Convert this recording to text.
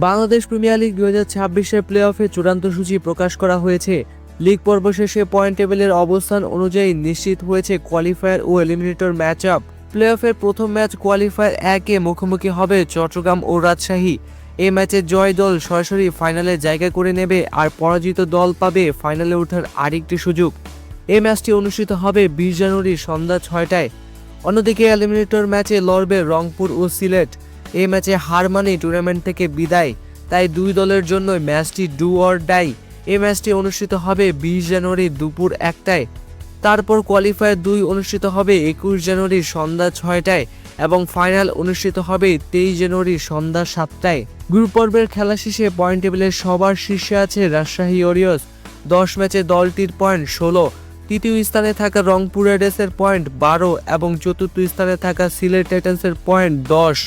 Bangladesh premier league 2026-এর play অফে চূড়ান্ত সূচি প্রকাশ করা হয়েছে। লিগ পর্ব শেষে পয়েন্ট টেবিলের অবস্থান অনুযায়ী নিশ্চিত হয়েছে কোয়ালিফায়ার ও এলিমিনেটর ম্যাচ আপ। প্লে অফের প্রথম ম্যাচ কোয়ালিফায়ার 1-এ মুখোমুখি হবে চট্টগ্রাম ও রাজশাহী। এই ম্যাচে জয় দল সরাসরি ফাইনালে জায়গা করে নেবে, আর পরাজিত দল পাবে ফাইনালে ওঠার আরেকটি সুযোগ। এই ম্যাচটি অনুষ্ঠিত হবে 20 জানুয়ারি সন্ধ্যা 6টায়। অন্যদিকে এলিমিনেটর ম্যাচে লড়বে রংপুর ও সিলেট। এই ম্যাচে হার মানেই টুর্নামেন্ট থেকে বিদায়, তাই দুই দলের জন্য ম্যাচটি ডু অর ডাই। এই ম্যাচটি অনুষ্ঠিত হবে 20 জানুয়ারি দুপুর 1টায়। তারপর কোয়ালিফায়ার 2 অনুষ্ঠিত হবে 21 জানুয়ারি সন্ধ্যা 6টায় এবং ফাইনাল অনুষ্ঠিত হবে 23 জানুয়ারি সন্ধ্যা 7টায়। গ্রুপ পর্বের খেলা শেষে পয়েন্ট টেবিলের সবার শীর্ষে আছে রাজশাহী ওরিয়র্স, 10 ম্যাচে দলটির পয়েন্ট 16। তৃতীয় স্থানে থাকা রংপুর রাইডার্সের পয়েন্ট 12 এবং চতুর্থ স্থানে থাকা সিলেট টাইটান্সের পয়েন্ট 10।